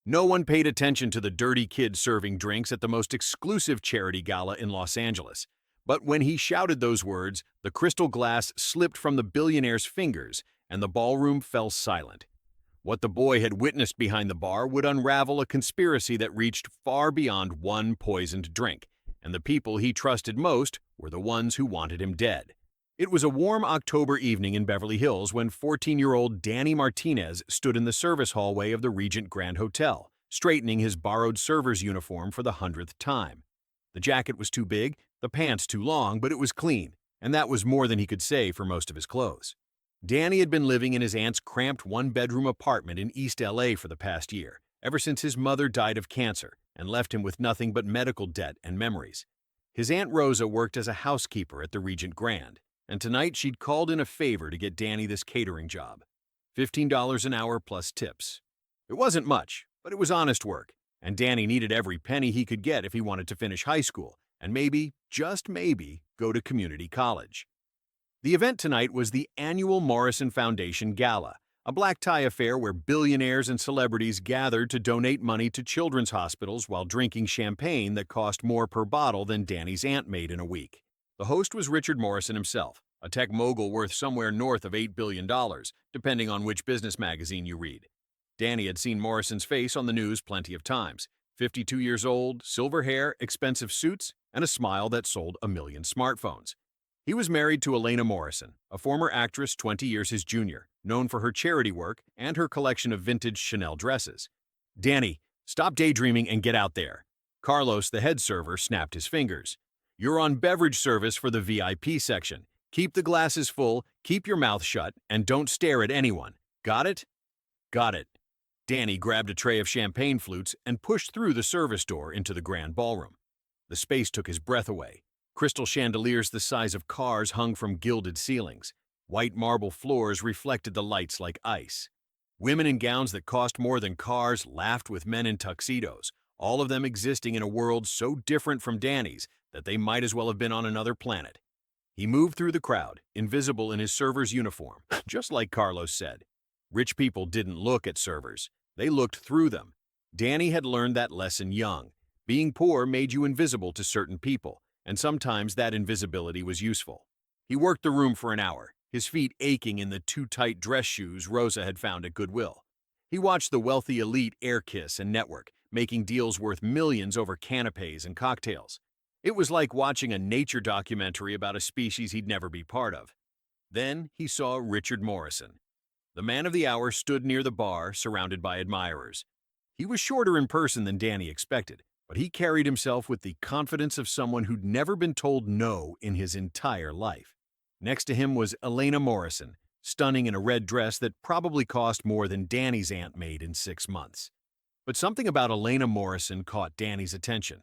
No one paid attention to the dirty kid serving drinks at the most exclusive charity gala in Los Angeles. But when he shouted those words, the crystal glass slipped from the billionaire's fingers and the ballroom fell silent. What the boy had witnessed behind the bar would unravel a conspiracy that reached far beyond one poisoned drink, and the people he trusted most were the ones who wanted him dead. It was a warm October evening in Beverly Hills when 14-year-old Danny Martinez stood in the service hallway of the Regent Grand Hotel, straightening his borrowed server's uniform for the 100th time. The jacket was too big, the pants too long, but it was clean, and that was more than he could say for most of his clothes. Danny had been living in his aunt's cramped one-bedroom apartment in East LA for the past year, ever since his mother died of cancer and left him with nothing but medical debt and memories. His Aunt Rosa worked as a housekeeper at the Regent Grand, and tonight she'd called in a favor to get Danny this catering job. $15 an hour plus tips. It wasn't much, but it was honest work, and Danny needed every penny he could get if he wanted to finish high school and maybe, just maybe, go to community college. The event tonight was the annual Morrison Foundation Gala, a black tie affair where billionaires and celebrities gathered to donate money to children's hospitals while drinking champagne that cost more per bottle than Danny's aunt made in a week. The host was Richard Morrison himself, a tech mogul worth somewhere north of $8 billion, depending on which business magazine you read. Danny had seen Morrison's face on the news plenty of times. 52 years old, silver hair, expensive suits, and a smile that sold 1 million smartphones. He was married to Elena Morrison, a former actress 20 years his junior, known for her charity work and her collection of vintage Chanel dresses. Danny, stop daydreaming and get out there. Carlos, the head server, snapped his fingers. You're on beverage service for the VIP section. Keep the glasses full, keep your mouth shut, and don't stare at anyone. Got it? Got it. Danny grabbed a tray of champagne flutes and pushed through the service door into the grand ballroom. The space took his breath away. Crystal chandeliers the size of cars hung from gilded ceilings. White marble floors reflected the lights like ice. Women in gowns that cost more than cars laughed with men in tuxedos, all of them existing in a world so different from Danny's that they might as well have been on another planet. He moved through the crowd, invisible in his server's uniform, just like Carlos said. Rich people didn't look at servers. They looked through them. Danny had learned that lesson young. Being poor made you invisible to certain people, and sometimes that invisibility was useful. He worked the room for an hour, his feet aching in the too-tight dress shoes Rosa had found at Goodwill. He watched the wealthy elite air kiss and network, making deals worth millions over canapes and cocktails. It was like watching a nature documentary about a species he'd never be part of. Then he saw Richard Morrison. The man of the hour stood near the bar, surrounded by admirers. He was shorter in person than Danny expected, but he carried himself with the confidence of someone who'd never been told no in his entire life. Next to him was Elena Morrison, stunning in a red dress that probably cost more than Danny's aunt made in 6 months. But something about Elena Morrison caught Danny's attention.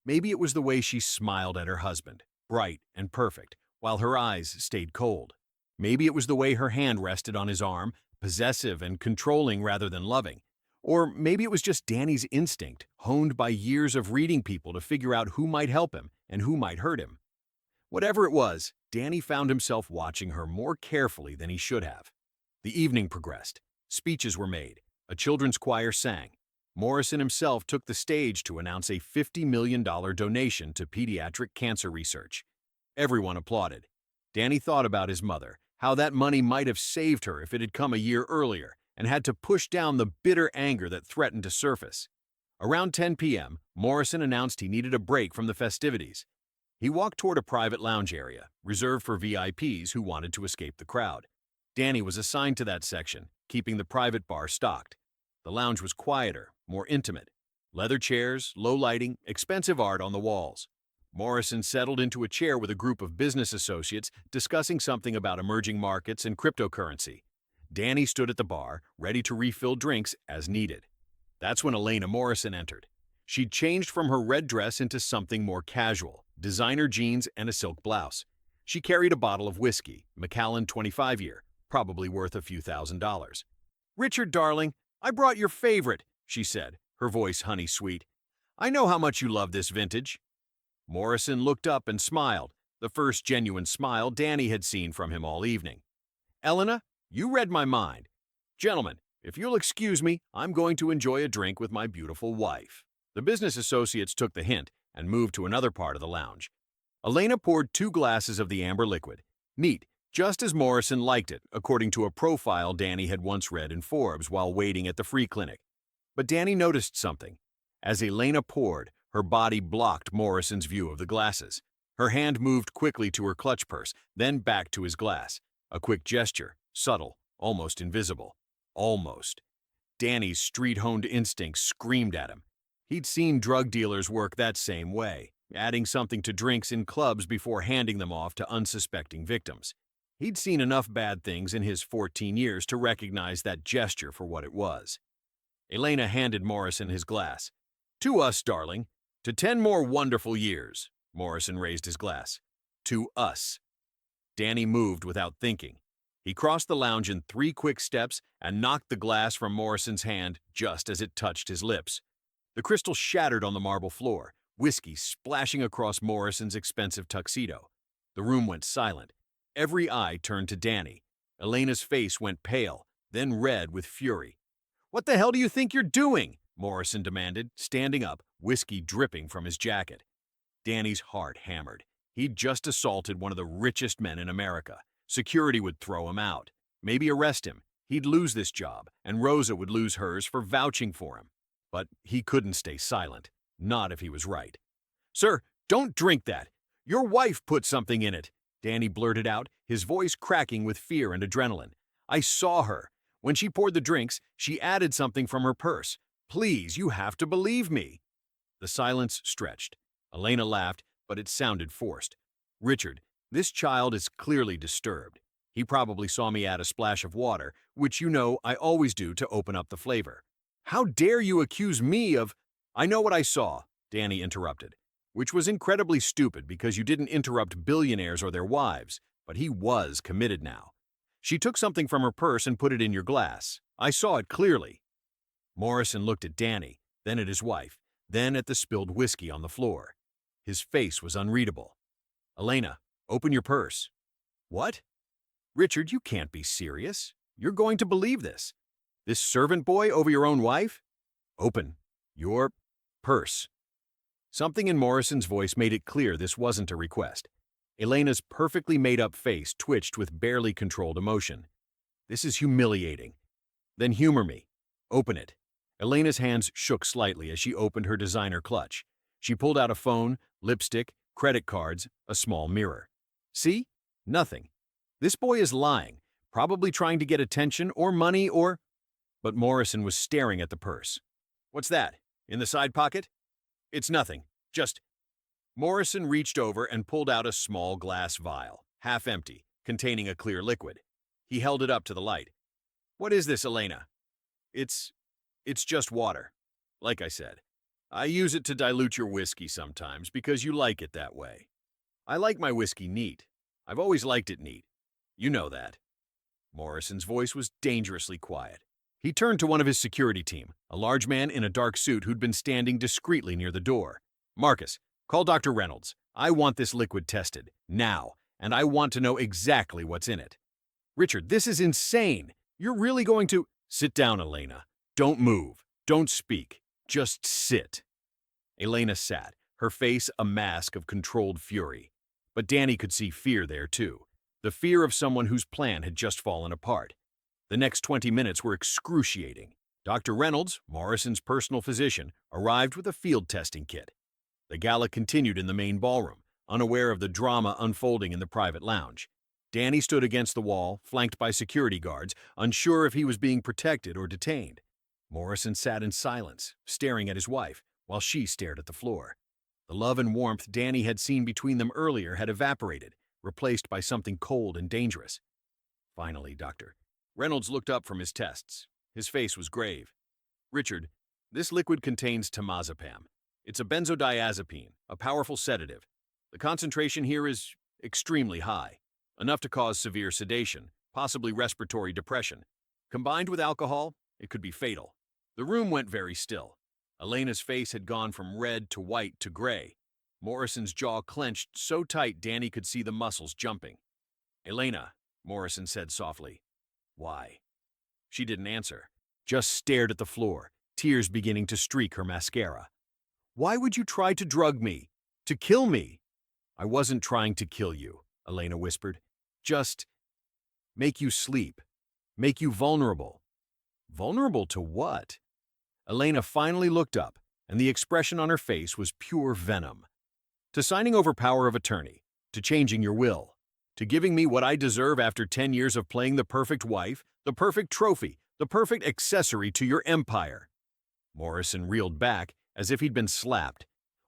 Maybe it was the way she smiled at her husband, bright and perfect, while her eyes stayed cold. Maybe it was the way her hand rested on his arm, possessive and controlling rather than loving. Or maybe it was just Danny's instinct, honed by years of reading people to figure out who might help him and who might hurt him. Whatever it was, Danny found himself watching her more carefully than he should have. The evening progressed. Speeches were made. A children's choir sang. Morrison himself took the stage to announce a $50 million donation to pediatric cancer research. Everyone applauded. Danny thought about his mother, how that money might have saved her if it had come a year earlier, and had to push down the bitter anger that threatened to surface. Around 10 p.m., Morrison announced he needed a break from the festivities. He walked toward a private lounge area, reserved for VIPs who wanted to escape the crowd. Danny was assigned to that section, keeping the private bar stocked. The lounge was quieter, more intimate. Leather chairs, low lighting, expensive art on the walls. Morrison settled into a chair with a group of business associates discussing something about emerging markets and cryptocurrency. Danny stood at the bar, ready to refill drinks as needed. That's when Elena Morrison entered. She'd changed from her red dress into something more casual, designer jeans and a silk blouse. She carried a bottle of whiskey, Macallan 25-year, probably worth a few $1,000s. "Richard, darling, I brought your favorite," she said, her voice honey-sweet. "I know how much you love this vintage." Morrison looked up and smiled, the first genuine smile Danny had seen from him all evening. "Elena, you read my mind. Gentlemen, If you'll excuse me, I'm going to enjoy a drink with my beautiful wife." The business associates took the hint and moved to another part of the lounge. Elena poured 2 glasses of the amber liquid. Neat, just as Morrison liked it, according to a profile Danny had once read in Forbes while waiting at the free clinic. But Danny noticed something. As Elena poured, her body blocked Morrison's view of the glasses. Her hand moved quickly to her clutch purse, then back to his glass. A quick gesture, subtle, almost invisible. Almost. Danny's street-honed instincts screamed at him. He'd seen drug dealers work that same way, adding something to drinks in clubs before handing them off to unsuspecting victims. He'd seen enough bad things in his 14 years to recognize that gesture for what it was. Elena handed Morrison his glass. "To us, darling. To 10 more wonderful years." Morrison raised his glass. "To us." Danny moved without thinking. He crossed the lounge in 3 quick steps and knocked the glass from Morrison's hand just as it touched his lips. The crystal shattered on the marble floor, whiskey splashing across Morrison's expensive tuxedo. The room went silent. Every eye turned to Danny. Elena's face went pale, then red with fury. "What the hell do you think you're doing?" Morrison demanded, standing up, whiskey dripping from his jacket. Danny's heart hammered. He'd just assaulted one of the richest men in America. Security would throw him out, maybe arrest him. He'd lose this job, and Rosa would lose hers for vouching for him. But he couldn't stay silent, not if he was right. "Sir, don't drink that. Your wife put something in it," Danny blurted out, his voice cracking with fear and adrenaline. "I saw her. When she poured the drinks, she added something from her purse. Please, you have to believe me." The silence stretched. Elena laughed, but it sounded forced. "Richard, this child is clearly disturbed. He probably saw me add a splash of water, which you know I always do to open up the flavor. How dare you accuse me of—" "I know what I saw," Danny interrupted, which was incredibly stupid because you didn't interrupt billionaires or their wives, but he was committed now. "She took something from her purse and put it in your glass. I saw it clearly." Morrison looked at Danny, then at his wife, then at the spilled whiskey on the floor. His face was unreadable. "Elena, open your purse." "What?" "Richard, you can't be serious. You're going to believe this. This servant boy over your own wife? Open your purse." Something in Morrison's voice made it clear this wasn't a request. Elena's perfectly made-up face twitched with barely controlled emotion. "This is humiliating." "Then humor me. Open it." Elena's hands shook slightly as she opened her designer clutch. She pulled out a phone, lipstick, credit cards, a small mirror. "See? Nothing. This boy is lying, probably trying to get attention or money or—" But Morrison was staring at the purse. "What's that? In the side pocket?" "It's nothing. Just—" Morrison reached over and pulled out a small glass vial, half empty, containing a clear liquid. He held it up to the light. "What is this, Elena?" It's just water. Like I said, I use it to dilute your whiskey sometimes because you like it that way. I like my whiskey neat. I've always liked it neat. You know that." Morrison's voice was dangerously quiet. He turned to one of his security team, a large man in a dark suit who'd been standing discreetly near the door. "Marcus, call Dr. Reynolds. I want this liquid tested, now, and I want to know exactly what's in it." "Richard, this is insane. You're really going to—" "Sit down, Elena. Don't move. Don't speak. Just sit." Elena sat, her face a mask of controlled fury. But Danny could see fear there, too. The fear of someone whose plan had just fallen apart. The next 20 minutes were excruciating. Dr. Reynolds, Morrison's personal physician, arrived with a field testing kit. The gala continued in the main ballroom, unaware of the drama unfolding in the private lounge. Danny stood against the wall, flanked by security guards, unsure if he was being protected or detained. Morrison sat in silence, staring at his wife, while she stared at the floor. The love and warmth Danny had seen between them earlier had evaporated, replaced by something cold and dangerous. Finally, Dr. Reynolds looked up from his tests. His face was grave. "Richard, this liquid contains temazepam. It's a benzodiazepine, a powerful sedative. The concentration here is extremely high, enough to cause severe sedation, possibly respiratory depression. Combined with alcohol, it could be fatal." The room went very still. Elena's face had gone from red to white to gray. Morrison's jaw clenched so tight Danny could see the muscles jumping. "Elena," Morrison said softly. "Why?" She didn't answer. just stared at the floor, tears beginning to streak her mascara. "Why would you try to drug me? To kill me?" "I wasn't trying to kill you," Elena whispered. "Just make you sleep. Make you vulnerable." Vulnerable to what? Elena finally looked up, and the expression on her face was pure venom. "To signing over power of attorney, to changing your will, to giving me what I deserve after 10 years of playing the perfect wife, the perfect trophy, the perfect accessory to your empire." Morrison reeled back as if he'd been slapped.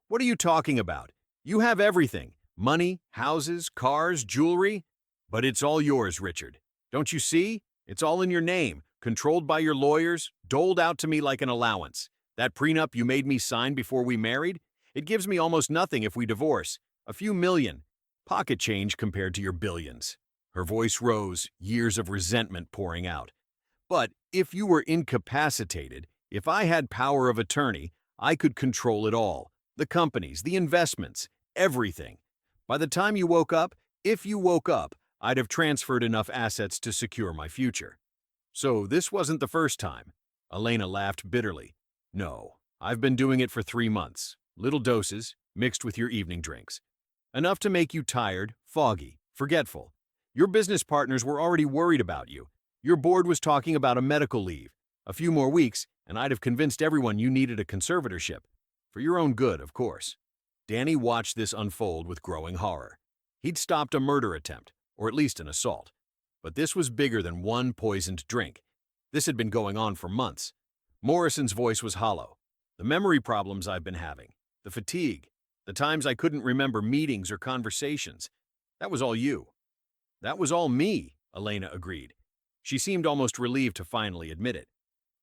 "What are you talking about? You have everything. Money, houses, cars, jewelry. But it's all yours, Richard. Don't you see? It's all in your name, controlled by your lawyers, doled out to me like an allowance. That prenup you made me sign before we married? It gives me almost nothing if we divorce. A few million. Pocket change compared to your billions." Her voice rose, years of resentment pouring out. "But if you were incapacitated, if I had power of attorney, I could control it all. The companies, the investments, everything. By the time you woke up, if you woke up, I'd have transferred enough assets to secure my future." "So this wasn't the first time?" Elena laughed bitterly. "No, I've been doing it for 3 months. Little doses, mixed with your evening drinks. Enough to make you tired, foggy, forgetful. Your business partners were already worried about you. Your board was talking about a medical leave. A few more weeks, and I'd have convinced everyone you needed a conservatorship. For your own good, of course." Danny watched this unfold with growing horror. He'd stopped a murder attempt, or at least an assault. But this was bigger than one poisoned drink. This had been going on for months. Morrison's voice was hollow. "The memory problems I've been having, the fatigue, the times I couldn't remember meetings or conversations. That was all you." "That was all me," Elena agreed. She seemed almost relieved to finally admit it.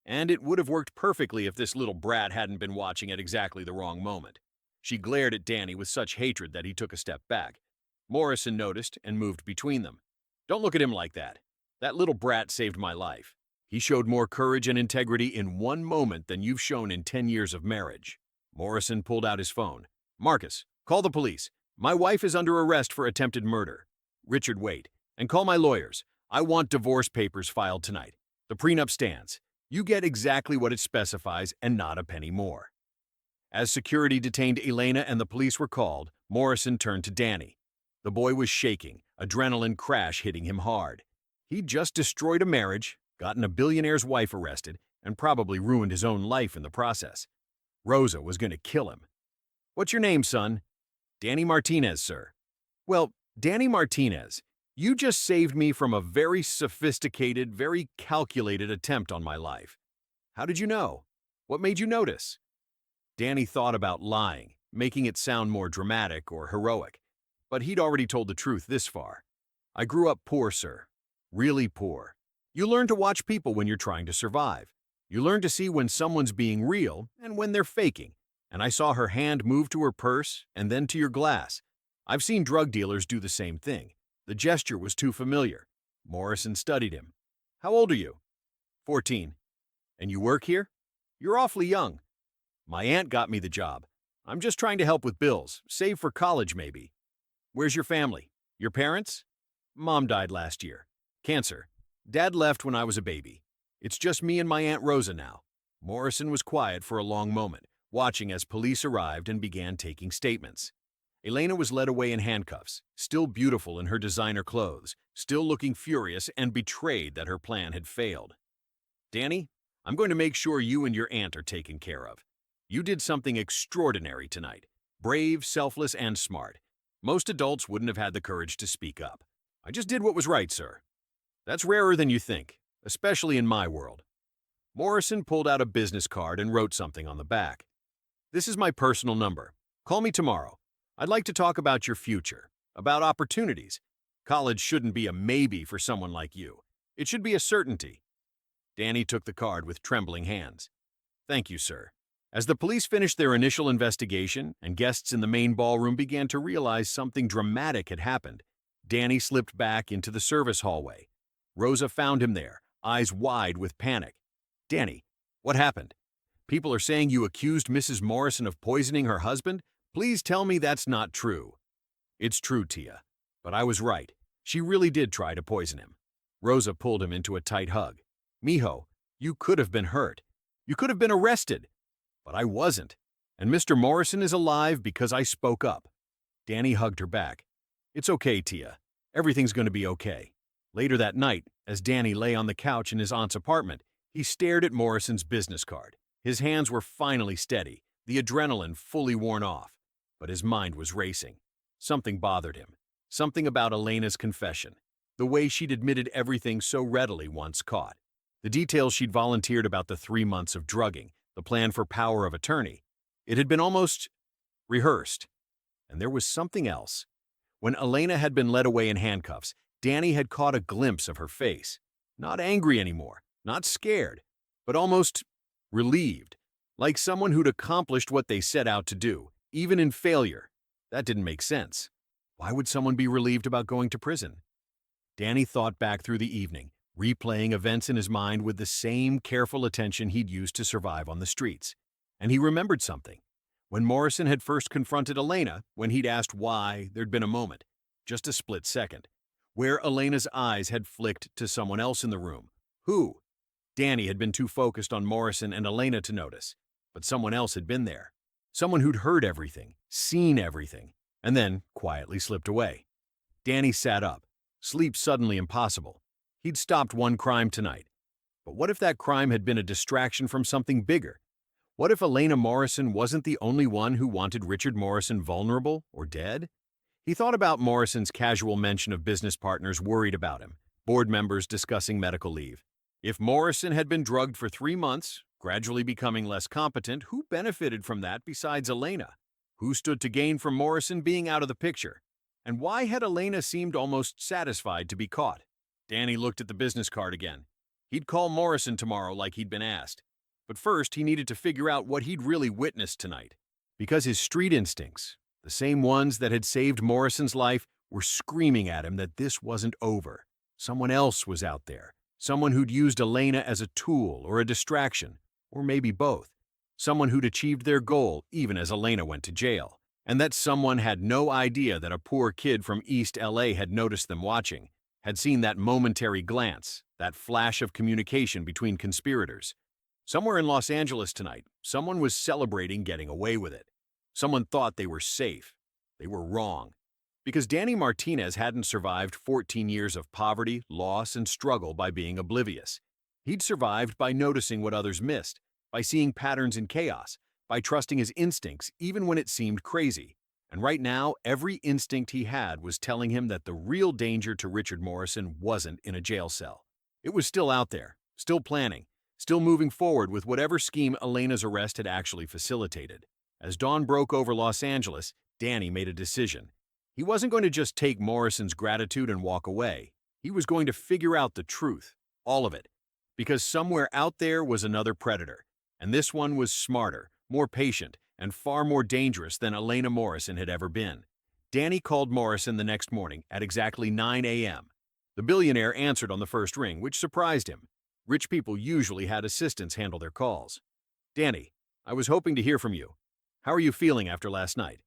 "And it would have worked perfectly if this little brat hadn't been watching at exactly the wrong moment." She glared at Danny with such hatred that he took a step back. Morrison noticed and moved between them. "Don't look at him like that. That little brat saved my life. He showed more courage and integrity in one moment than you've shown in 10 years of marriage." Morrison pulled out his phone. "Marcus, call the police. My wife is under arrest for attempted murder. Richard, wait. And call my lawyers. I want divorce papers filed tonight. The prenup stands. You get exactly what it specifies and not a penny more." As security detained Elena and the police were called, Morrison turned to Danny. The boy was shaking, adrenaline crash hitting him hard. He'd just destroyed a marriage, gotten a billionaire's wife arrested, and probably ruined his own life in the process. Rosa was going to kill him. "What's your name, son?" "Danny Martinez, sir." "Well, Danny Martinez, you just saved me from a very sophisticated, very calculated attempt on my life. How did you know? What made you notice?" Danny thought about lying, making it sound more dramatic or heroic. But he'd already told the truth this far. "I grew up poor, sir. Really poor. You learn to watch people when you're trying to survive. You learn to see when someone's being real and when they're faking. And I saw her hand move to her purse and then to your glass. I've seen drug dealers do the same thing. The gesture was too familiar." Morrison studied him. "How old are you?" 14. "And you work here?" "You're awfully young." "My aunt got me the job. I'm just trying to help with bills, save for college maybe." "Where's your family? Your parents?" "Mom died last year. Cancer. Dad left when I was a baby. It's just me and my Aunt Rosa now." Morrison was quiet for a long moment, watching as police arrived and began taking statements. Elena was led away in handcuffs, still beautiful in her designer clothes, still looking furious and betrayed that her plan had failed. "Danny, I'm going to make sure you and your aunt are taken care of. You did something extraordinary tonight. Brave, selfless, and smart. Most adults wouldn't have had the courage to speak up. I just did what was right, sir. That's rarer than you think, especially in my world." Morrison pulled out a business card and wrote something on the back. "This is my personal number. Call me tomorrow. I'd like to talk about your future, about opportunities. College shouldn't be a maybe for someone like you. It should be a certainty." Danny took the card with trembling hands. "Thank you, sir." As the police finished their initial investigation and guests in the main ballroom began to realize something dramatic had happened, Danny slipped back into the service hallway. Rosa found him there, eyes wide with panic. "Danny, what happened? People are saying you accused Mrs. Morrison of poisoning her husband? Please tell me that's not true." "It's true, Tia. But I was right. She really did try to poison him." Rosa pulled him into a tight hug. "Mijo, You could have been hurt. You could have been arrested. But I wasn't. And Mr. Morrison is alive because I spoke up." Danny hugged her back. "It's okay, Tia. Everything's going to be okay." Later that night, as Danny lay on the couch in his aunt's apartment, he stared at Morrison's business card. His hands were finally steady, the adrenaline fully worn off. But his mind was racing. Something bothered him. Something about Elena's confession. The way she'd admitted everything so readily once caught. The details she'd volunteered about the 3 months of drugging, the plan for power of attorney. It had been almost rehearsed. And there was something else. When Elena had been led away in handcuffs, Danny had caught a glimpse of her face. Not angry anymore, not scared, but almost relieved, like someone who'd accomplished what they set out to do, even in failure. That didn't make sense. Why would someone be relieved about going to prison? Danny thought back through the evening, replaying events in his mind with the same careful attention he'd used to survive on the streets. And he remembered something. When Morrison had first confronted Elena, when he'd asked why, there'd been a moment, just a split second, where Elena's eyes had flicked to someone else in the room. Who? Danny had been too focused on Morrison and Elena to notice, but someone else had been there. Someone who'd heard everything, seen everything, and then quietly slipped away. Danny sat up, sleep suddenly impossible. He'd stopped one crime tonight. But what if that crime had been a distraction from something bigger? What if Elena Morrison wasn't the only one who wanted Richard Morrison vulnerable or dead? He thought about Morrison's casual mention of business partners worried about him, board members discussing medical leave. If Morrison had been drugged for 3 months, gradually becoming less competent, who benefited from that besides Elena? Who stood to gain from Morrison being out of the picture? And why had Elena seemed almost satisfied to be caught? Danny looked at the business card again. He'd call Morrison tomorrow like he'd been asked. But first, he needed to figure out what he'd really witnessed tonight. Because his street instincts, the same ones that had saved Morrison's life, were screaming at him that this wasn't over. Someone else was out there. Someone who'd used Elena as a tool or a distraction, or maybe both. Someone who'd achieved their goal even as Elena went to jail. And that someone had no idea that a poor kid from East LA had noticed them watching, had seen that momentary glance, that flash of communication between conspirators. Somewhere in Los Angeles tonight, someone was celebrating getting away with it. Someone thought they were safe. They were wrong. Because Danny Martinez hadn't survived 14 years of poverty, loss, and struggle by being oblivious. He'd survived by noticing what others missed, by seeing patterns in chaos, by trusting his instincts even when it seemed crazy. And right now, every instinct he had was telling him that the real danger to Richard Morrison wasn't in a jail cell. It was still out there, still planning, still moving forward with whatever scheme Elena's arrest had actually facilitated. As dawn broke over Los Angeles, Danny made a decision. He wasn't going to just take Morrison's gratitude and walk away. He was going to figure out the truth, all of it. Because somewhere out there was another predator, and this one was smarter, more patient, and far more dangerous than Elena Morrison had ever been. Danny called Morrison the next morning at exactly 9 a.m. The billionaire answered on the first ring, which surprised him. Rich people usually had assistants handle their calls. "Danny, I was hoping to hear from you. How are you feeling after last night?"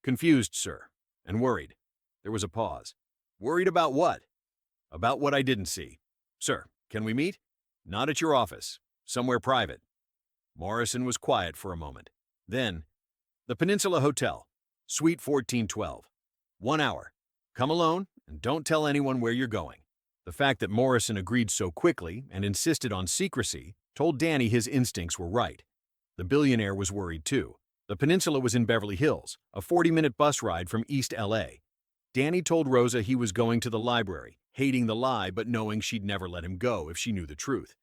"Confused, sir, and worried." There was a pause. "Worried about what?" "About what I didn't see. Sir, can we meet?" "Not at your office. Somewhere private." Morrison was quiet for a moment. Then, "The Peninsula Hotel, Suite 1412. 1 hour. Come alone, and don't tell anyone where you're going." The fact that Morrison agreed so quickly and insisted on secrecy told Danny his instincts were right. The billionaire was worried too. The Peninsula was in Beverly Hills, a 40-minute bus ride from East LA. Danny told Rosa he was going to the library, hating the lie but knowing she'd never let him go if she knew the truth.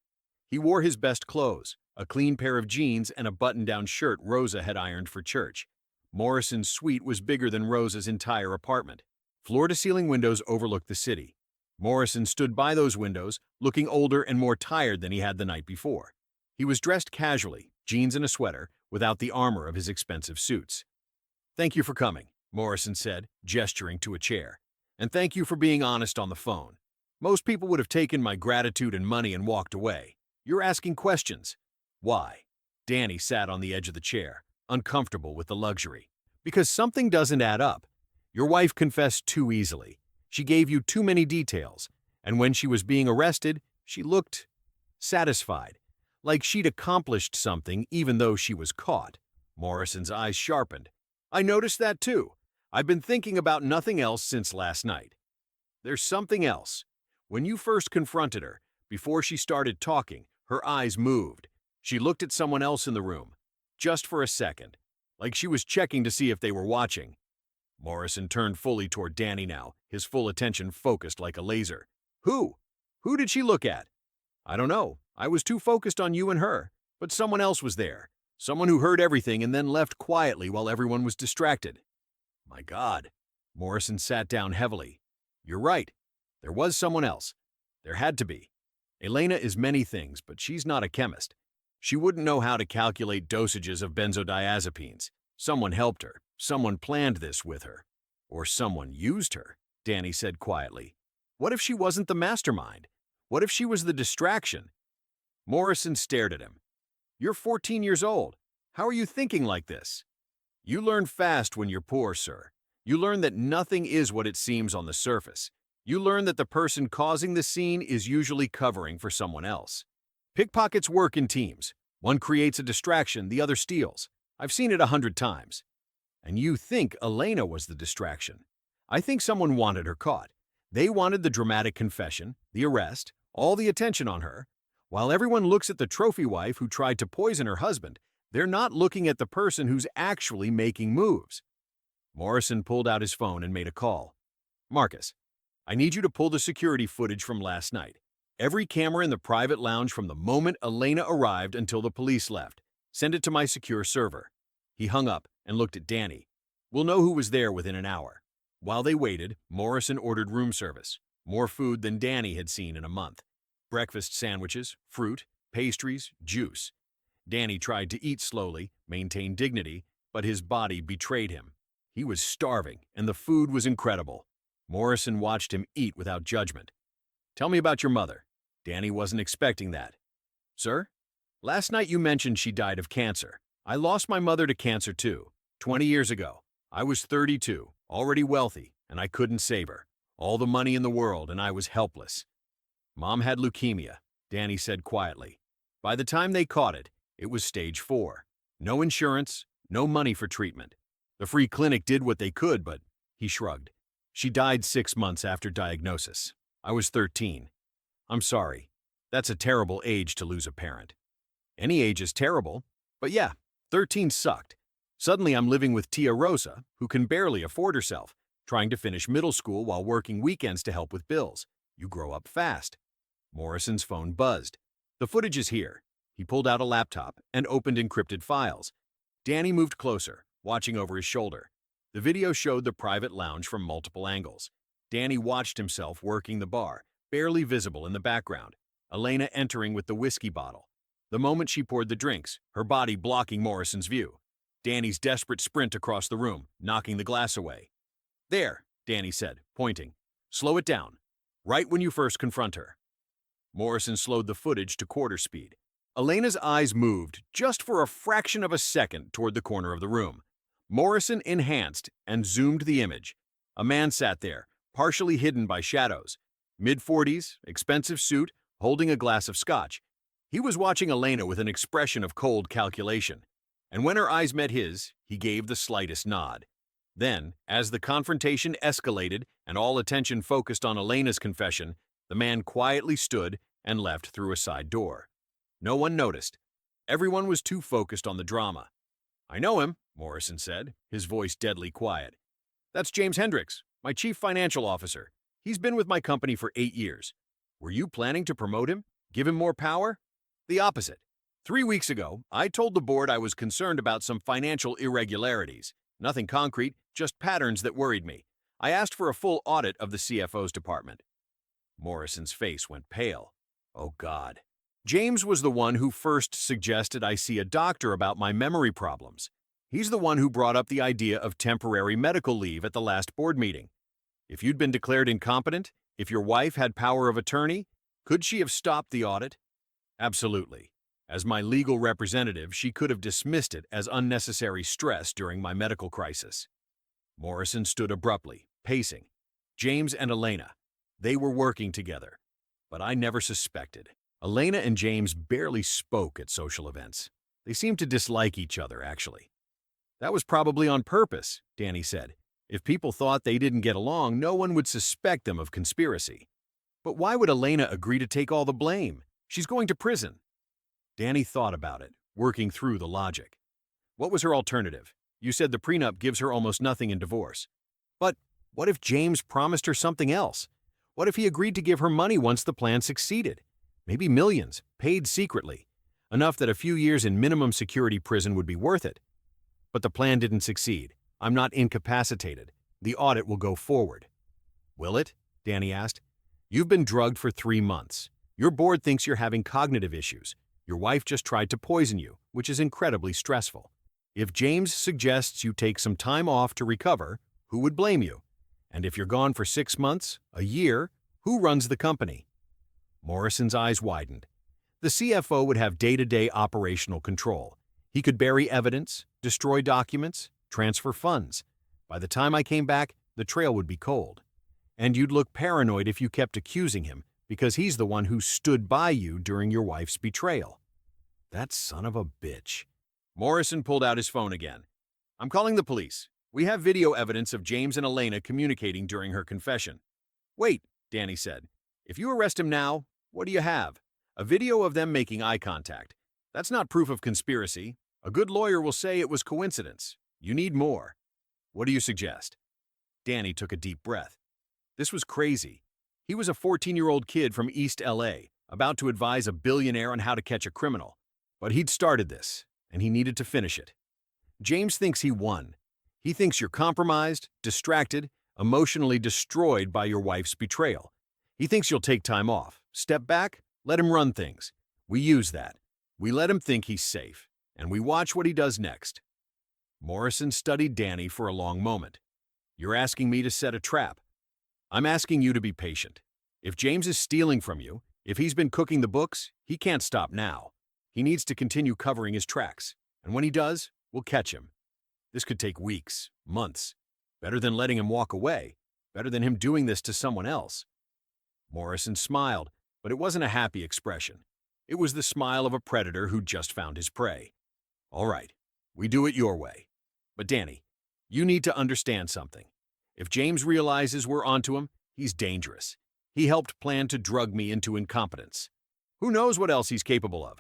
He wore his best clothes, a clean pair of jeans and a button-down shirt Rosa had ironed for church. Morrison's suite was bigger than Rosa's entire apartment. Floor-to-ceiling windows overlooked the city. Morrison stood by those windows, looking older and more tired than he had the night before. He was dressed casually, jeans and a sweater, without the armor of his expensive suits. "Thank you for coming," Morrison said, gesturing to a chair. "And thank you for being honest on the phone. Most people would have taken my gratitude and money and walked away. You're asking questions. Why?" Danny sat on the edge of the chair, uncomfortable with the luxury. "Because something doesn't add up. Your wife confessed too easily. She gave you too many details, and when she was being arrested, she looked satisfied. like she'd accomplished something even though she was caught. Morrison's eyes sharpened. I noticed that too. I've been thinking about nothing else since last night. There's something else. When you first confronted her, before she started talking, her eyes moved. She looked at someone else in the room, just for a second, like she was checking to see if they were watching. Morrison turned fully toward Danny now, his full attention focused like a laser. Who? Who did she look at? I don't know. I was too focused on you and her, but someone else was there. Someone who heard everything and then left quietly while everyone was distracted. My God. Morrison sat down heavily. You're right. There was someone else. There had to be. Elena is many things, but she's not a chemist. She wouldn't know how to calculate dosages of benzodiazepines. Someone helped her. Someone planned this with her. Or someone used her, Danny said quietly. What if she wasn't the mastermind? What if she was the distraction? Morrison stared at him. You're 14 years old. How are you thinking like this? You learn fast when you're poor, sir. You learn that nothing is what it seems on the surface. You learn that the person causing the scene is usually covering for someone else. Pickpockets work in teams. One creates a distraction, the other steals. I've seen it 100 times. And you think Elena was the distraction. I think someone wanted her caught. They wanted the dramatic confession, the arrest, all the attention on her. While everyone looks at the trophy wife who tried to poison her husband, they're not looking at the person who's actually making moves. Morrison pulled out his phone and made a call. Marcus, I need you to pull the security footage from last night. Every camera in the private lounge from the moment Elena arrived until the police left. Send it to my secure server. He hung up and looked at Danny. We'll know who was there within an hour. While they waited, Morrison ordered room service. More food than Danny had seen in a month. Breakfast sandwiches, fruit, pastries, juice. Danny tried to eat slowly, maintain dignity, but his body betrayed him. He was starving, and the food was incredible. Morrison watched him eat without judgment. Tell me about your mother. Danny wasn't expecting that. Sir? Last night you mentioned she died of cancer. I lost my mother to cancer too, 20 years ago. I was 32, already wealthy, and I couldn't save her. All the money in the world, and I was helpless. Mom had leukemia, Danny said quietly. By the time they caught it, it was stage 4. No insurance, no money for treatment. The free clinic did what they could, but he shrugged. She died 6 months after diagnosis. I was 13. I'm sorry. That's a terrible age to lose a parent. Any age is terrible, but yeah, 13 sucked. Suddenly I'm living with Tia Rosa, who can barely afford herself, trying to finish middle school while working weekends to help with bills. You grow up fast. Morrison's phone buzzed. The footage is here. He pulled out a laptop and opened encrypted files. Danny moved closer, watching over his shoulder. The video showed the private lounge from multiple angles. Danny watched himself working the bar, barely visible in the background. Elena entering with the whiskey bottle. The moment she poured the drinks, her body blocking Morrison's view. Danny's desperate sprint across the room, knocking the glass away. There, Danny said, pointing. Slow it down. Right when you first confront her. Morrison slowed the footage to quarter speed. Elena's eyes moved, just for a fraction of a second, toward the corner of the room. Morrison enhanced and zoomed the image. A man sat there, partially hidden by shadows. Mid-40s, expensive suit, holding a glass of scotch. He was watching Elena with an expression of cold calculation. And when her eyes met his, he gave the slightest nod. Then, as the confrontation escalated and all attention focused on Elena's confession, the man quietly stood and left through a side door. No one noticed. Everyone was too focused on the drama. I know him, Morrison said, his voice deadly quiet. That's James Hendricks, my chief financial officer. He's been with my company for 8 years. Were you planning to promote him? Give him more power? The opposite. 3 weeks ago, I told the board I was concerned about some financial irregularities. Nothing concrete, just patterns that worried me. I asked for a full audit of the CFO's department. Morrison's face went pale. Oh, God. James was the one who first suggested I see a doctor about my memory problems. He's the one who brought up the idea of temporary medical leave at the last board meeting. If you'd been declared incompetent, if your wife had power of attorney, could she have stopped the audit? Absolutely. As my legal representative, she could have dismissed it as unnecessary stress during my medical crisis. Morrison stood abruptly, pacing. James and Elena. They were working together. But I never suspected. Elena and James barely spoke at social events. They seemed to dislike each other, actually. That was probably on purpose, Danny said. If people thought they didn't get along, no one would suspect them of conspiracy. But why would Elena agree to take all the blame? She's going to prison. Danny thought about it, working through the logic. What was her alternative? You said the prenup gives her almost nothing in divorce. But what if James promised her something else? What if he agreed to give her money once the plan succeeded? Maybe millions, paid secretly. Enough that a few years in minimum security prison would be worth it. But the plan didn't succeed. I'm not incapacitated. The audit will go forward. Will it? Danny asked. You've been drugged for 3 months. Your board thinks you're having cognitive issues. Your wife just tried to poison you, which is incredibly stressful. If James suggests you take some time off to recover, who would blame you? And if you're gone for 6 months, a year, who runs the company? Morrison's eyes widened. The CFO would have day-to-day operational control. He could bury evidence, destroy documents, transfer funds. By the time I came back, the trail would be cold. And you'd look paranoid if you kept accusing him, because he's the one who stood by you during your wife's betrayal. That son of a bitch. Morrison pulled out his phone again. I'm calling the police. We have video evidence of James and Elena communicating during her confession. Wait, Danny said. If you arrest him now, what do you have? A video of them making eye contact. That's not proof of conspiracy. A good lawyer will say it was coincidence. You need more. What do you suggest? Danny took a deep breath. This was crazy. He was a 14-year-old kid from East LA, about to advise a billionaire on how to catch a criminal. But he'd started this, and he needed to finish it. James thinks he won. He thinks you're compromised, distracted, emotionally destroyed by your wife's betrayal. He thinks you'll take time off, step back, let him run things. We use that. We let him think he's safe, and we watch what he does next. Morrison studied Danny for a long moment. You're asking me to set a trap. I'm asking you to be patient. If James is stealing from you, if he's been cooking the books, he can't stop now. He needs to continue covering his tracks, and when he does, we'll catch him. This could take weeks, months. Better than letting him walk away. Better than him doing this to someone else. Morrison smiled, but it wasn't a happy expression. It was the smile of a predator who just found his prey. All right, we do it your way. But Danny, you need to understand something. If James realizes we're onto him, he's dangerous. He helped plan to drug me into incompetence. Who knows what else he's capable of?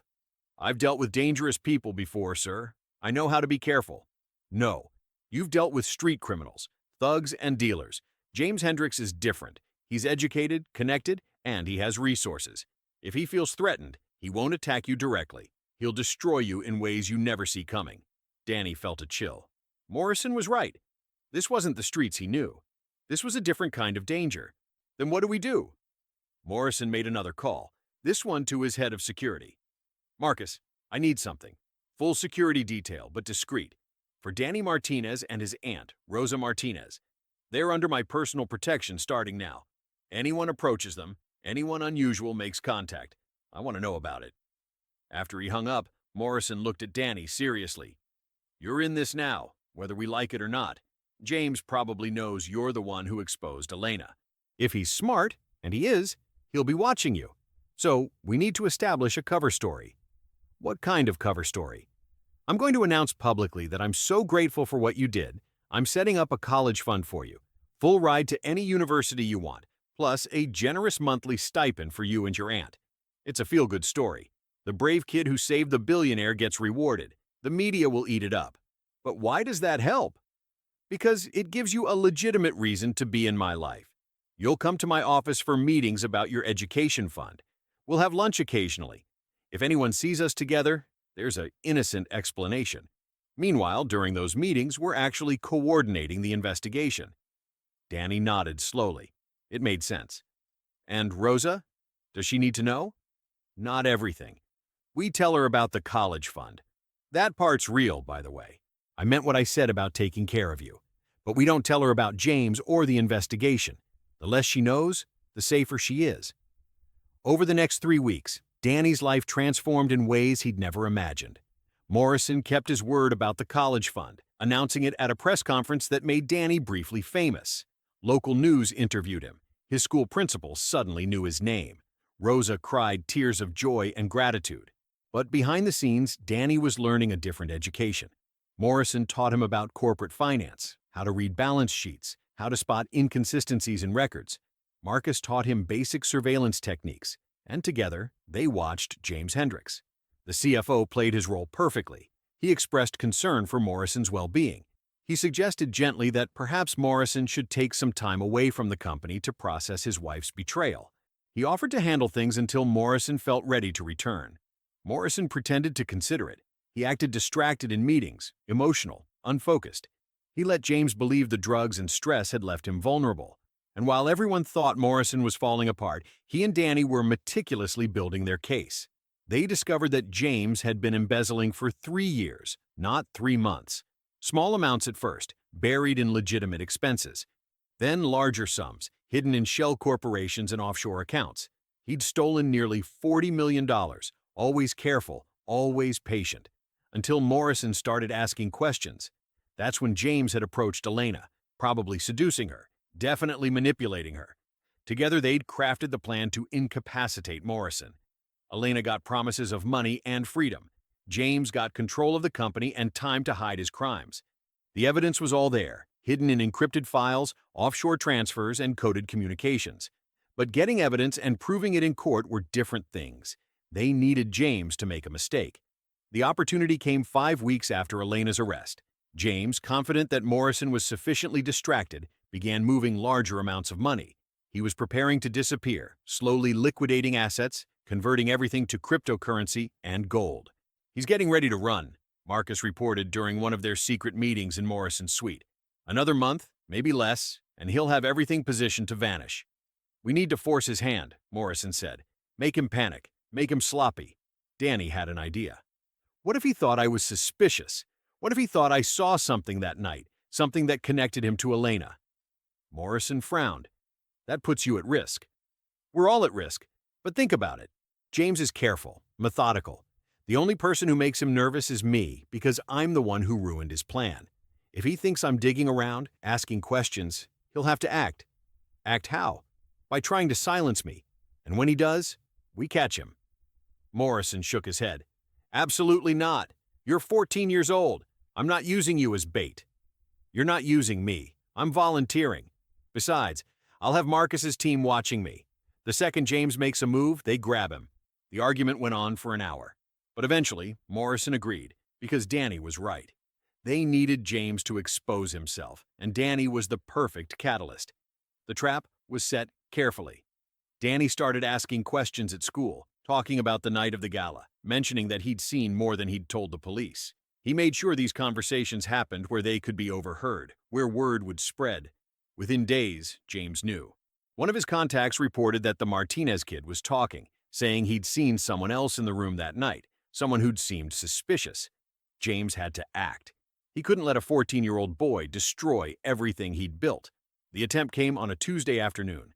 I've dealt with dangerous people before, sir. I know how to be careful. No, you've dealt with street criminals, thugs, and dealers. James Hendricks is different. He's educated, connected, and he has resources. If he feels threatened, he won't attack you directly. He'll destroy you in ways you never see coming. Danny felt a chill. Morrison was right. This wasn't the streets he knew. This was a different kind of danger. Then what do we do? Morrison made another call, this one to his head of security. Marcus, I need something. Full security detail, but discreet. For Danny Martinez and his aunt, Rosa Martinez. They're under my personal protection starting now. Anyone approaches them, anyone unusual makes contact. I want to know about it. After he hung up, Morrison looked at Danny seriously. You're in this now, whether we like it or not. James probably knows you're the one who exposed Elena. If he's smart, and he is, he'll be watching you. So we need to establish a cover story. What kind of cover story? I'm going to announce publicly that I'm so grateful for what you did. I'm setting up a college fund for you. Full ride to any university you want, plus a generous monthly stipend for you and your aunt. It's a feel-good story. The brave kid who saved the billionaire gets rewarded. The media will eat it up. But why does that help? Because it gives you a legitimate reason to be in my life. You'll come to my office for meetings about your education fund. We'll have lunch occasionally. If anyone sees us together, there's an innocent explanation. Meanwhile, during those meetings, we're actually coordinating the investigation. Danny nodded slowly. It made sense. And Rosa? Does she need to know? Not everything. We tell her about the college fund. That part's real, by the way. I meant what I said about taking care of you. But we don't tell her about James or the investigation. The less she knows, the safer she is. Over the next 3 weeks, Danny's life transformed in ways he'd never imagined. Morrison kept his word about the college fund, announcing it at a press conference that made Danny briefly famous. Local news interviewed him. His school principal suddenly knew his name. Rosa cried tears of joy and gratitude. But behind the scenes, Danny was learning a different education. Morrison taught him about corporate finance, how to read balance sheets, how to spot inconsistencies in records. Marcus taught him basic surveillance techniques, and together, they watched James Hendricks. The CFO played his role perfectly. He expressed concern for Morrison's well-being. He suggested gently that perhaps Morrison should take some time away from the company to process his wife's betrayal. He offered to handle things until Morrison felt ready to return. Morrison pretended to consider it. He acted distracted in meetings, emotional, unfocused. He let James believe the drugs and stress had left him vulnerable. And while everyone thought Morrison was falling apart, he and Danny were meticulously building their case. They discovered that James had been embezzling for 3 years, not 3 months. Small amounts at first, buried in legitimate expenses. Then larger sums, hidden in shell corporations and offshore accounts. He'd stolen nearly $40 million, always careful, always patient. Until Morrison started asking questions. That's when James had approached Elena, probably seducing her, definitely manipulating her. Together they'd crafted the plan to incapacitate Morrison. Elena got promises of money and freedom. James got control of the company and time to hide his crimes. The evidence was all there, hidden in encrypted files, offshore transfers, and coded communications. But getting evidence and proving it in court were different things. They needed James to make a mistake. The opportunity came 5 weeks after Elena's arrest. James, confident that Morrison was sufficiently distracted, began moving larger amounts of money. He was preparing to disappear, slowly liquidating assets, converting everything to cryptocurrency and gold. "He's getting ready to run," Marcus reported during one of their secret meetings in Morrison's suite. "Another month, maybe less, and he'll have everything positioned to vanish." "We need to force his hand," Morrison said. "Make him panic, make him sloppy." Danny had an idea. "What if he thought I was suspicious? What if he thought I saw something that night, something that connected him to Elena?" Morrison frowned. "That puts you at risk." "We're all at risk, but think about it. James is careful, methodical. The only person who makes him nervous is me, because I'm the one who ruined his plan. If he thinks I'm digging around, asking questions, he'll have to act. Act how? By trying to silence me. And when he does, we catch him." Morrison shook his head. "Absolutely not. You're 14 years old. I'm not using you as bait." "You're not using me. I'm volunteering. Besides, I'll have Marcus's team watching me. The second James makes a move, they grab him." The argument went on for an hour. But eventually, Morrison agreed, because Danny was right. They needed James to expose himself, and Danny was the perfect catalyst. The trap was set carefully. Danny started asking questions at school, talking about the night of the gala, mentioning that he'd seen more than he'd told the police. He made sure these conversations happened where they could be overheard, where word would spread. Within days, James knew. One of his contacts reported that the Martinez kid was talking, saying he'd seen someone else in the room that night, someone who'd seemed suspicious. James had to act. He couldn't let a 14-year-old boy destroy everything he'd built. The attempt came on a Tuesday afternoon.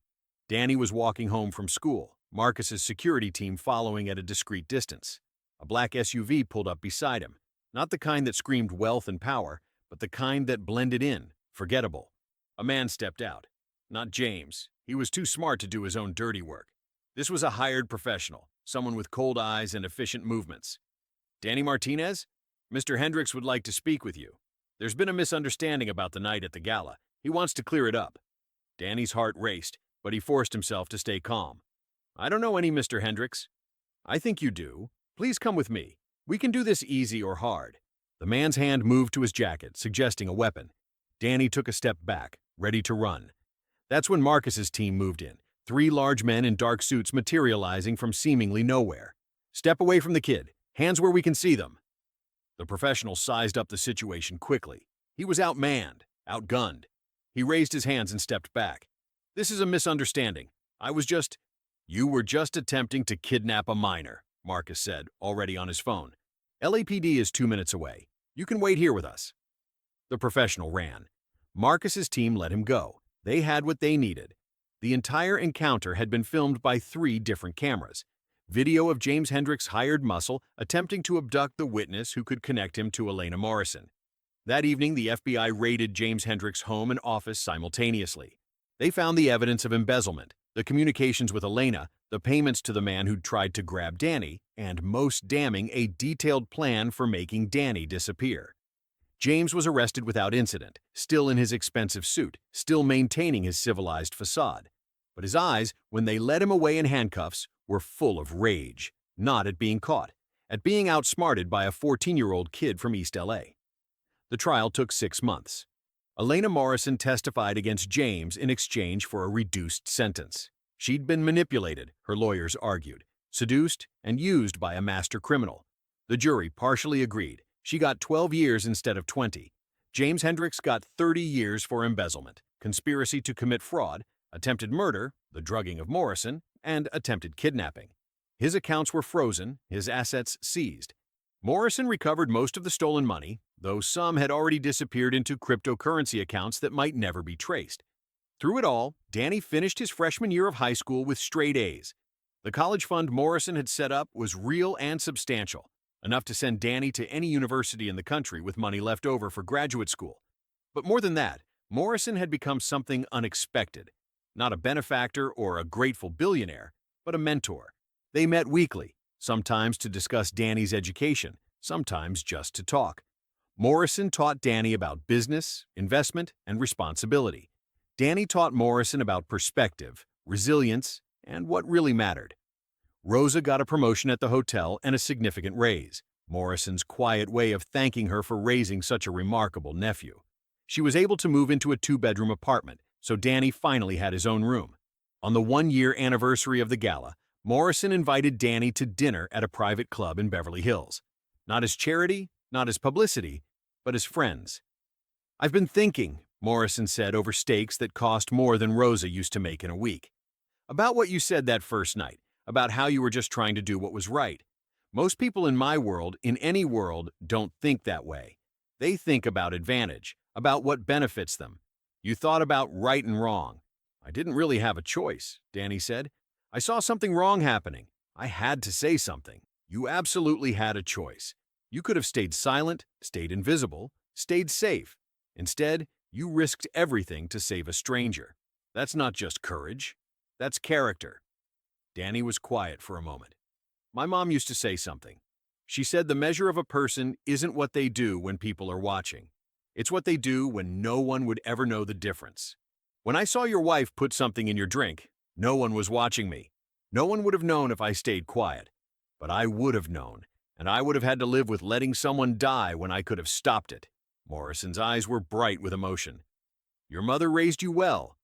Danny was walking home from school, Marcus's security team following at a discreet distance. A black SUV pulled up beside him, not the kind that screamed wealth and power, but the kind that blended in, forgettable. A man stepped out. Not James. He was too smart to do his own dirty work. This was a hired professional, someone with cold eyes and efficient movements. "Danny Martinez? Mr. Hendricks would like to speak with you. There's been a misunderstanding about the night at the gala. He wants to clear it up." Danny's heart raced, but he forced himself to stay calm. "I don't know any Mr. Hendricks." "I think you do. Please come with me. We can do this easy or hard." The man's hand moved to his jacket, suggesting a weapon. Danny took a step back, ready to run. That's when Marcus's team moved in, 3 large men in dark suits materializing from seemingly nowhere. "Step away from the kid. Hands where we can see them." The professional sized up the situation quickly. He was outmanned, outgunned. He raised his hands and stepped back. "This is a misunderstanding. You were just attempting to kidnap a minor," Marcus said, already on his phone. "LAPD is 2 minutes away. You can wait here with us." The professional ran. Marcus's team let him go. They had what they needed. The entire encounter had been filmed by 3 different cameras. Video of James Hendricks' hired muscle attempting to abduct the witness who could connect him to Elena Morrison. That evening, the FBI raided James Hendricks' home and office simultaneously. They found the evidence of embezzlement, The communications with Elena, the payments to the man who'd tried to grab Danny, and most damning, a detailed plan for making Danny disappear. James was arrested without incident, still in his expensive suit, still maintaining his civilized facade. But his eyes, when they led him away in handcuffs, were full of rage, not at being caught, at being outsmarted by a 14-year-old kid from East LA. The trial took 6 months. Elena Morrison testified against James in exchange for a reduced sentence. She'd been manipulated, her lawyers argued, seduced and used by a master criminal. The jury partially agreed. She got 12 years instead of 20. James Hendricks got 30 years for embezzlement, conspiracy to commit fraud, attempted murder, the drugging of Morrison, and attempted kidnapping. His accounts were frozen, his assets seized. Morrison recovered most of the stolen money, though some had already disappeared into cryptocurrency accounts that might never be traced. Through it all, Danny finished his freshman year of high school with straight A's. The college fund Morrison had set up was real and substantial, enough to send Danny to any university in the country with money left over for graduate school. But more than that, Morrison had become something unexpected. Not a benefactor or a grateful billionaire, but a mentor. They met weekly, sometimes to discuss Danny's education, sometimes just to talk. Morrison taught Danny about business, investment, and responsibility. Danny taught Morrison about perspective, resilience, and what really mattered. Rosa got a promotion at the hotel and a significant raise, Morrison's quiet way of thanking her for raising such a remarkable nephew. She was able to move into a 2-bedroom apartment, so Danny finally had his own room. On the 1-year anniversary of the gala, Morrison invited Danny to dinner at a private club in Beverly Hills. Not as charity, not as publicity, but as friends. "I've been thinking," Morrison said over steaks that cost more than Rosa used to make in a week, "about what you said that first night, about how you were just trying to do what was right. Most people in my world, in any world, don't think that way. They think about advantage, about what benefits them. You thought about right and wrong." "I didn't really have a choice," Danny said. "I saw something wrong happening. I had to say something." "You absolutely had a choice. You could have stayed silent, stayed invisible, stayed safe. Instead, you risked everything to save a stranger. That's not just courage. That's character." Danny was quiet for a moment. "My mom used to say something. She said the measure of a person isn't what they do when people are watching. It's what they do when no one would ever know the difference. When I saw your wife put something in your drink, no one was watching me. No one would have known if I stayed quiet. But I would have known, and I would have had to live with letting someone die when I could have stopped it." Morrison's eyes were bright with emotion. "Your mother raised you well.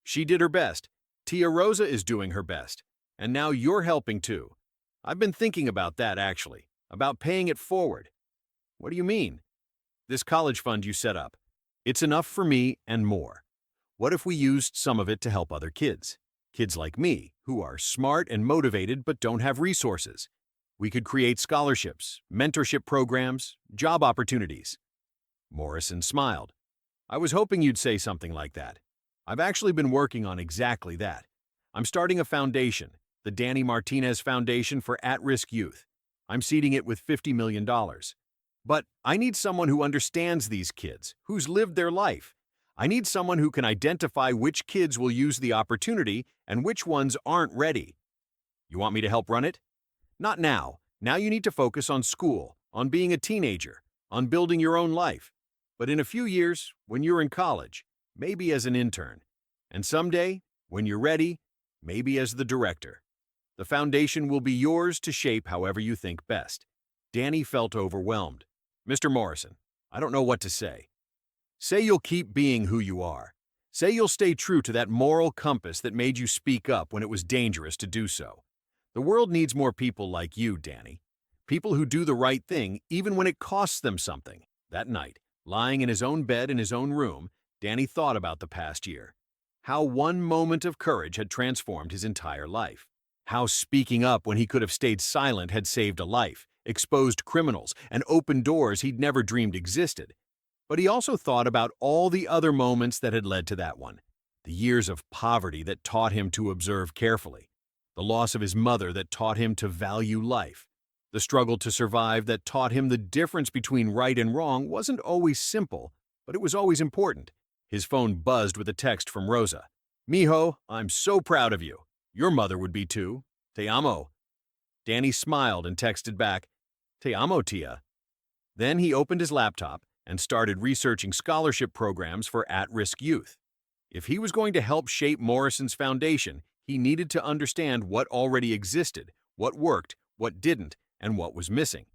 She did her best. Tia Rosa is doing her best. And now you're helping too. I've been thinking about that, actually, about paying it forward." "What do you mean?" "This college fund you set up. It's enough for me and more. What if we used some of it to help other kids? Kids like me, who are smart and motivated but don't have resources. We could create scholarships, mentorship programs, job opportunities." Morrison smiled. "I was hoping you'd say something like that. I've actually been working on exactly that. I'm starting a foundation, the Danny Martinez Foundation for At-Risk Youth. I'm seeding it with $50 million. But I need someone who understands these kids, who's lived their life. I need someone who can identify which kids will use the opportunity and which ones aren't ready." "You want me to help run it?" "Not now. Now you need to focus on school, on being a teenager, on building your own life. But in a few years, when you're in college, maybe as an intern. And someday, when you're ready, maybe as the director. The foundation will be yours to shape however you think best." Danny felt overwhelmed. "Mr. Morrison, I don't know what to say. Say you'll keep being who you are. Say you'll stay true to that moral compass that made you speak up when it was dangerous to do so. The world needs more people like you, Danny. People who do the right thing even when it costs them something." That night, lying in his own bed in his own room, Danny thought about the past year. How one moment of courage had transformed his entire life. How speaking up when he could have stayed silent had saved a life, exposed criminals, and opened doors he'd never dreamed existed. But he also thought about all the other moments that had led to that one. The years of poverty that taught him to observe carefully. The loss of his mother that taught him to value life. The struggle to survive that taught him the difference between right and wrong wasn't always simple, but it was always important. His phone buzzed with a text from Rosa. Mijo, I'm so proud of you. Your mother would be too. Te amo. Danny smiled and texted back, Te amo, tia. Then he opened his laptop and started researching scholarship programs for at-risk youth. If he was going to help shape Morrison's foundation, he needed to understand what already existed, what worked, what didn't, and what was missing.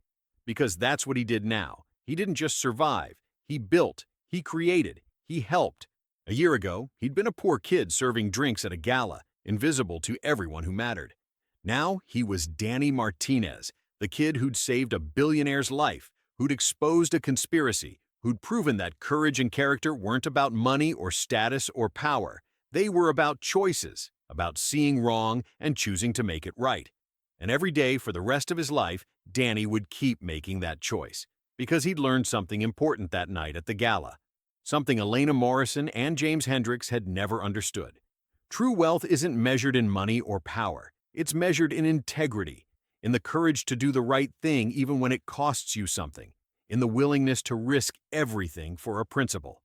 Because that's what he did now. He didn't just survive. He built, he created, he helped. A year ago, he'd been a poor kid serving drinks at a gala, invisible to everyone who mattered. Now he was Danny Martinez, the kid who'd saved a billionaire's life, who'd exposed a conspiracy, who'd proven that courage and character weren't about money or status or power. They were about choices, about seeing wrong and choosing to make it right. And every day for the rest of his life, Danny would keep making that choice, because he'd learned something important that night at the gala, something Elena Morrison and James Hendricks had never understood. True wealth isn't measured in money or power. It's measured in integrity, in the courage to do the right thing even when it costs you something, in the willingness to risk everything for a principle.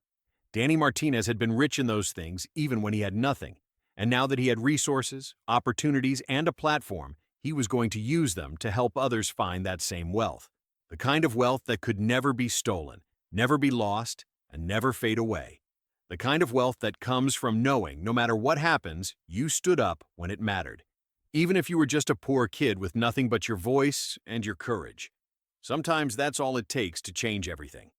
Danny Martinez had been rich in those things even when he had nothing, and now that he had resources, opportunities, and a platform, he was going to use them to help others find that same wealth. The kind of wealth that could never be stolen, never be lost, and never fade away. The kind of wealth that comes from knowing, no matter what happens, you stood up when it mattered. Even if you were just a poor kid with nothing but your voice and your courage. Sometimes that's all it takes to change everything.